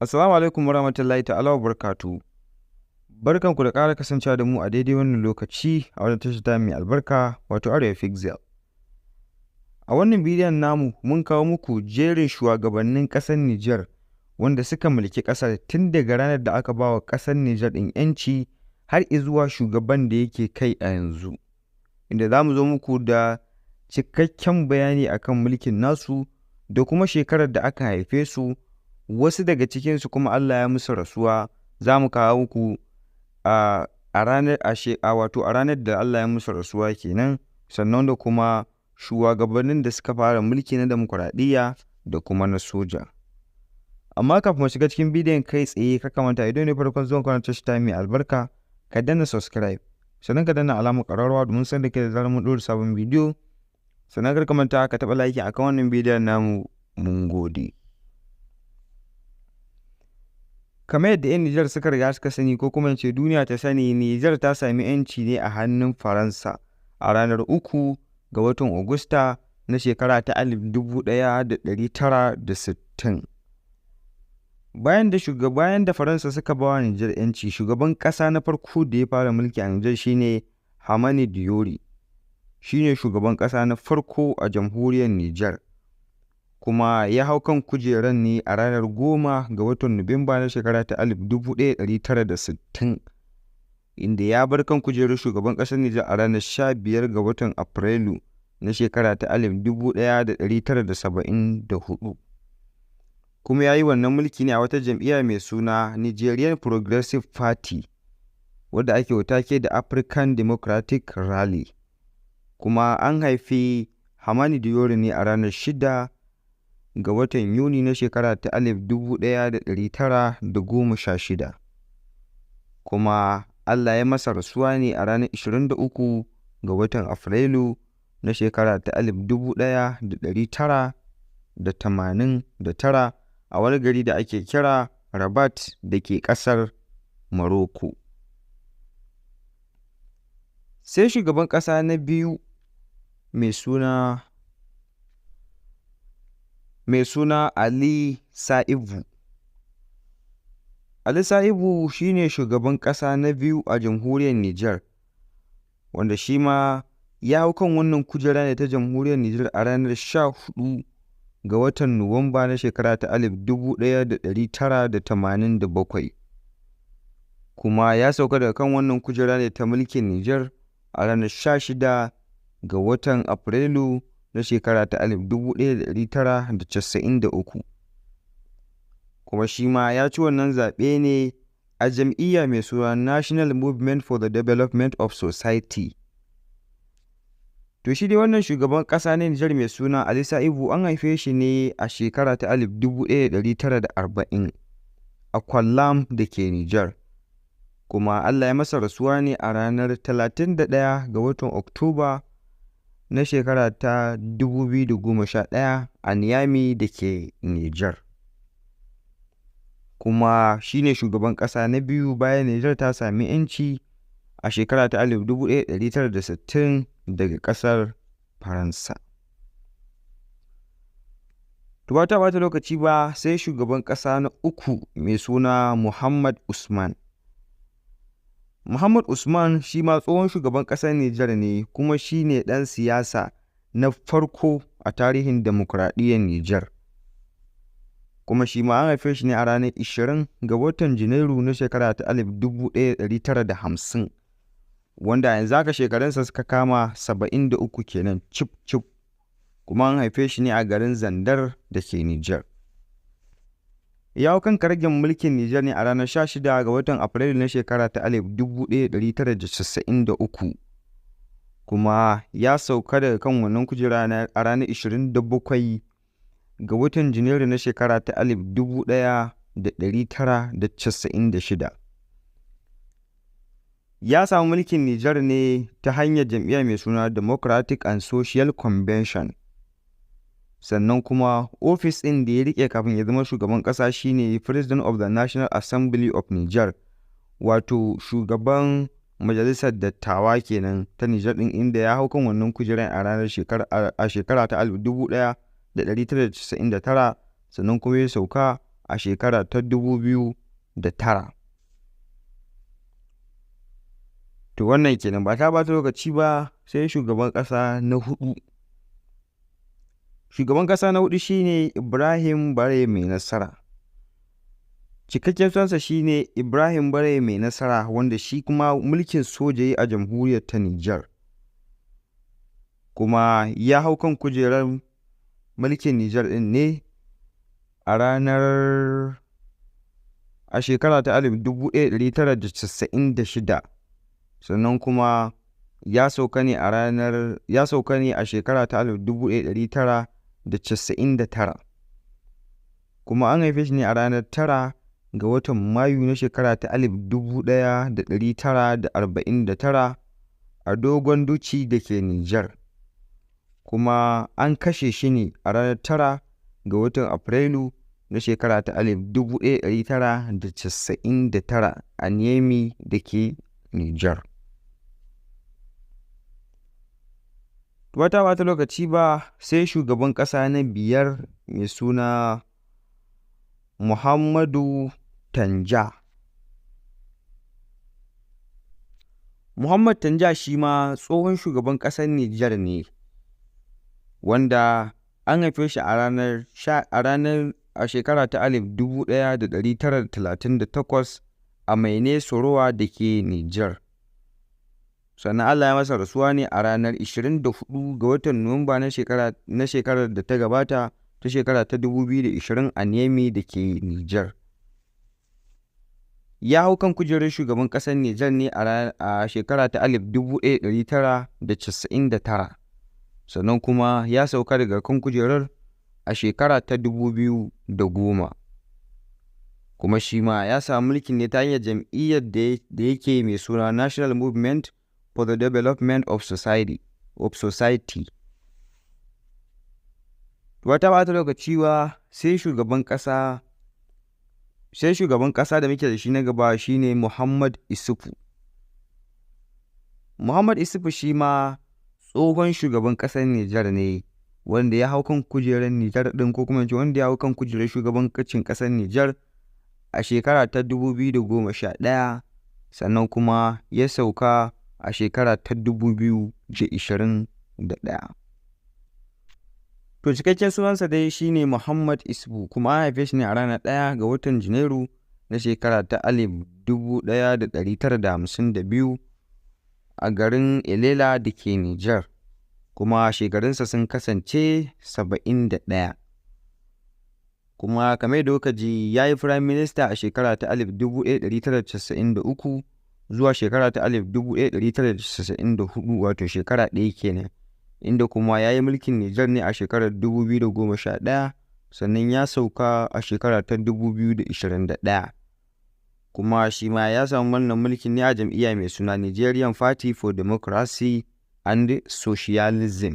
Assalamu alaikum warahmatullahi ta'ala wabarakatuh. Barkanku da ƙara kasancewa da mu a daidai wannan lokaci a wannan tashar ta mai albarka wato Arewa Pixel. A wannan bidiyon namu mun kawo muku jerin shugabannin ƙasar Nijar wanda suka mulki ƙasar tun daga ranar da aka bawa ƙasar Nijar ɗin 'yanci har izuwa shugaban da yake kai a yanzu. Inda za mu zo muku da cikakken bayani akan mulkin nasu da kuma shekarar da aka haife su. Wasu daga cikinsu kuma Allah ya musu rasuwa, za mu kawo muku a ranar da Allah ya musu rasuwa kenan, sannan da kuma shugabannin da suka fara mulki na demokuraɗiyya da kuma na soja. Amma kafin mu shiga cikin bidiyon kai tsaye, ka manta idan ne farkon zuwan kwanan tashi ta mai albarka, ka danna subscribe, sannan ka danna alamar ƙararrawa domin san da ke da zarar mun ɗora sabon bidiyo, sannan kar ka manta ka taɓa like akan wannan bidiyon namu. Mun gode. Kamar yadda 'yan Nijar suka riga suka sani ko kuma ce duniya ta sani, Nijar ta sami 'yanci ne a hannun Faransa a ranar 3 ga watan Agusta na shekara ta 1960. Bayan da Faransa suka bawa Nijar 'yanci, shugaban ƙasa na farko da ya fara mulki a Nijar shine Hamani Diori. Shine shugaban ƙasa na farko a jamhuriyar Nijar, kuma ya hau kan kujerar ne a ranar 10 ga watan Nuwamba na shekara ta 1960, inda ya bar kan kujerar shugaban ƙasar Nijar a ranar 15 ga watan Afrilu na shekara ta 1974. Kuma ya yi wannan mulki ne a wata jam'iyya mai suna Nigerian Progressive Party, wadda ake take da African Democratic Rally. Kuma an haifi Hamani Diori ne a ranar 6 ga watan Yuni na shekara ta 1916, kuma Allah ya masa rasuwa ne a ranar 23 ga watan Afrilu na shekara ta 1989 a wani gari da ake kira Rabat da ke ƙasar Morocco. Sai shugaban ƙasa na biyu mai suna Ali Sa'ibu. Ali Sa'ibu shine shugaban ƙasa na biyu a jamhuriyar Nijar, wanda shi ma ya hau kan wannan kujera ne ta jamhuriyar Nijar a ranar 14 ga watan Nuwamba na shekara ta 1987, kuma ya sauka daga kan wannan kujera ne ta mulkin Nijar a ranar 16 ga watan Afrilu na shekara ta 1993, kuma shi ma ya ci wannan zaɓe ne a jam'iyya mai suna National Movement for the Development of Society. To shi dai wannan shugaban ƙasa na Nijar mai suna Ali Sa'ibu an haife shi ne a shekara ta 1940 a Kwallam da ke Nijar, kuma Allah ya masa rasuwa ne a ranar 31 ga watan Oktoba na shekara ta 2011 a Niamey da ke Nijar. Kuma shi ne shugaban ƙasa na biyu bayan Nijar ta sami 'yanci a shekara ta 1960 daga ƙasar Faransa. Ba ta bata lokaci ba, sai shugaban ƙasa na uku mai suna Muhammad Usman. Muhammad Usman shi ma tsohon shugaban ƙasar Nijar ne, kuma shi ne ɗan siyasa na farko a tarihin demokuraɗiyyar Nijar. Kuma shi ma an haife shi ne a ranar 20 ga watan Janairu na shekara ta 1950, wanda yanzu haka shekarunsa suka kama 73 kenan cif. Kuma an haife shi ne a garin Zandar da ke Nijar. Ya hau kan karagen mulkin Nijar ne a ranar 16 ga watan Afrilu na shekara ta 1993, kuma ya sauka daga kan wannan kujera a ranar 27 ga watan Janairu na shekara ta 1996. Ya samu mulkin Nijar ne ta hanyar jam'iyya mai suna Democratic and Social Convention. Sannan kuma ofis ɗin da ya riƙe kafin ya zama shugaban ƙasa shine President of the National Assembly of Niger, wato shugaban majalisar dattawa kenan ta Nijar ɗin, inda ya hau kan wannan kujerar a shekara ta 1999, sannan kuma ya sauka a shekara ta 2009. To wannan kenan, ba ta bata lokaci ba sai shugaban ƙasa na hudu. Shugaban ƙasa na hudu shine Ibrahim Bare Mai Nasara. Cikakken sunansa shine Ibrahim Bare Mai Nasara, wanda shi kuma mulkin soja yi a jamhuriyar ta Nijar. Kuma ya hau kan kujerar mulkin Nijar ɗin ne a shekara ta 1996, sannan kuma ya sauka ne a shekara ta 1999, kuma an haife shi ne a ranar 9 ga watan Mayu na shekara ta 1949 a Dogon Duci da ke Nijar, kuma an kashe shi ne a ranar 9 ga watan Afrilu na shekara ta 1999 a Niamey da ke Nijar. Wata lokaci ba sai shugaban ƙasa na biyar mai suna Muhammadu Tanja. Muhammad Tanja shi ma tsohon shugaban ƙasar Nijar ne, wanda an haife shi a shekara ta 1938 a Maine Sorowa da ke Nijar. Sannan Allah ya masa rasuwa ne a ranar 24 ga watan Nuwamba na shekarar da ta gabata ta shekara ta 2020 a Niamey da ke Nijar. Ya hau kan kujerar shugaban ƙasar Nijar ne a shekara ta 1999, sannan kuma ya sauka daga kan kujerar a shekara ta 2010. Kuma shi ma ya samu mulkin ne ta hanyar jam'iyyar da yake mai suna National Movement for the Development of Society. Wata lokaci ba sai shugaban ƙasa da muke da shi na gaba shine Muhammad Isufu. Muhammad Isufu shi ma tsohon shugaban ƙasar Nijar ne, wanda ya hau kan kujerar Nijar ɗin, ko kuma wanda ya hau kan kujerar shugabancin ƙasar Nijar a shekara ta 2011, sannan kuma ya sauka a shekara ta 2021. To cikakken sunansa dai shine Muhammad Isufu, kuma an haife shi ne a ranar 1 ga watan Janairu na shekara ta 1952 a garin Elela da ke Nijar, kuma shekarunsa sun kasance 71. Kuma kamar da kuka ji, ya yi Firayim Minista a shekara ta 1993 zuwa shekara ta 1994, wato shekara ɗaya kenan, inda kuma ya yi mulkin Nijar ne a shekarar 2011, sannan ya sauka a shekara ta 2021. Kuma shi ma ya samu wannan mulkin ne a jam'iyya mai suna Nigerian Party for Democracy and Socialism.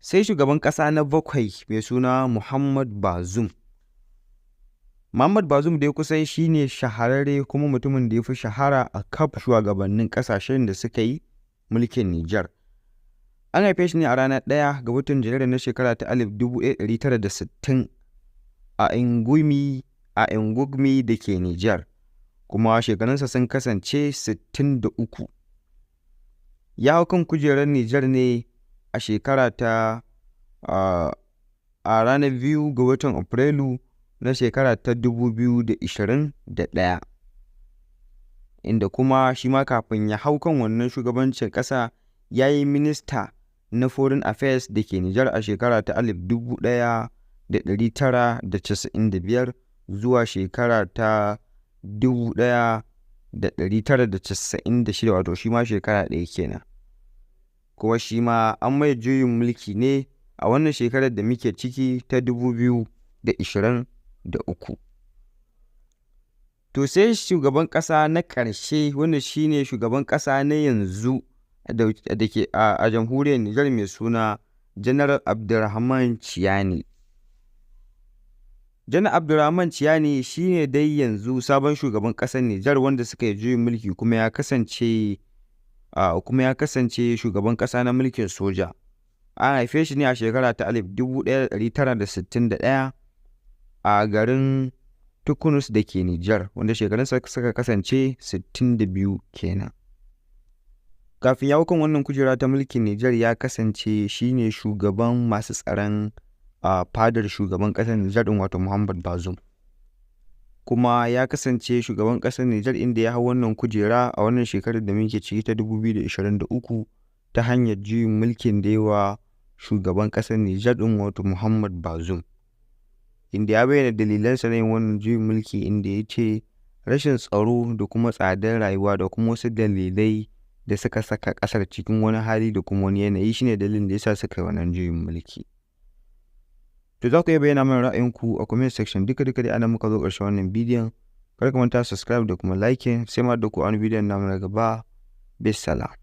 Sai shugaban ƙasa na bakwai mai suna Muhammad Bazoum. Muhammad Bazoum dai kusan shi ne shahararre kuma mutumin da ya fi shahara a kaf shugabannin ƙasashen da suka yi mulkin Nijar. An haife shi ne a ranar 1 ga watan Janairu na shekara ta 1960 a Ngugmi da ke Nijar, kuma shekarunsa sun kasance 63. Ya hau kan kujerar Nijar ne a shekara ta a ranar 2 ga watan Afrilu na shekara ta 2021, inda kuma shi ma kafin ya hau kan wannan shugabancin ƙasa ya yi minista na Foreign Affairs da ke Nijar a shekara ta 1995 zuwa shekara ta 1996, wato shi ma shekara ɗaya kenan. Kuma shi ma an mai juyin mulki ne a wannan shekarar da muke ciki ta 2023. To sai shugaban ƙasa na ƙarshe, wanda shi ne shugaban ƙasa na yanzu da ke a jamhuriyar Nijar, mai suna Janar Abdurrahman Ciyani. Janar Abdurrahman Ciyani shi ne dai yanzu sabon shugaban ƙasar Nijar, wanda suka yi juyin mulki kuma ya kasance shugaban ƙasa na mulkin soja. An haife shi ne a shekara ta 1961, a garin Tukunus da ke Nijar, wanda shekarunsa suka kasance 62 kenan. Kafin ya hau kan wannan kujera ta mulkin Nijar ya kasance shine shugaban masu tsaron fadar shugaban ƙasar Nijar ɗin, wato Muhammad Bazoum. Kuma ya kasance shugaban ƙasar Nijar inda ya hau wannan kujera a wannan shekarar da muke ciki ta 2023 ta hanyar juyin mulkin da yawa shugaban ƙasar Nijar ɗin, wato Muhammad Bazoum. Inda ya bayyana dalilansa na yin wannan juyin mulki, inda ya ce rashin tsaro da kuma tsadar rayuwa da kuma wasu dalilai da suka saka ƙasar cikin wani hali da kuma wani yanayi shine dalilin da yasa suka yi wannan juyin mulki. To za ku iya bayyana mana ra'ayinku a comment section. Duka dai ana muka zo ƙarshen wannan bidiyon. Kar ka manta subscribe da kuma like, sai ma da ku a wani bidiyon namu na gaba. Bisala.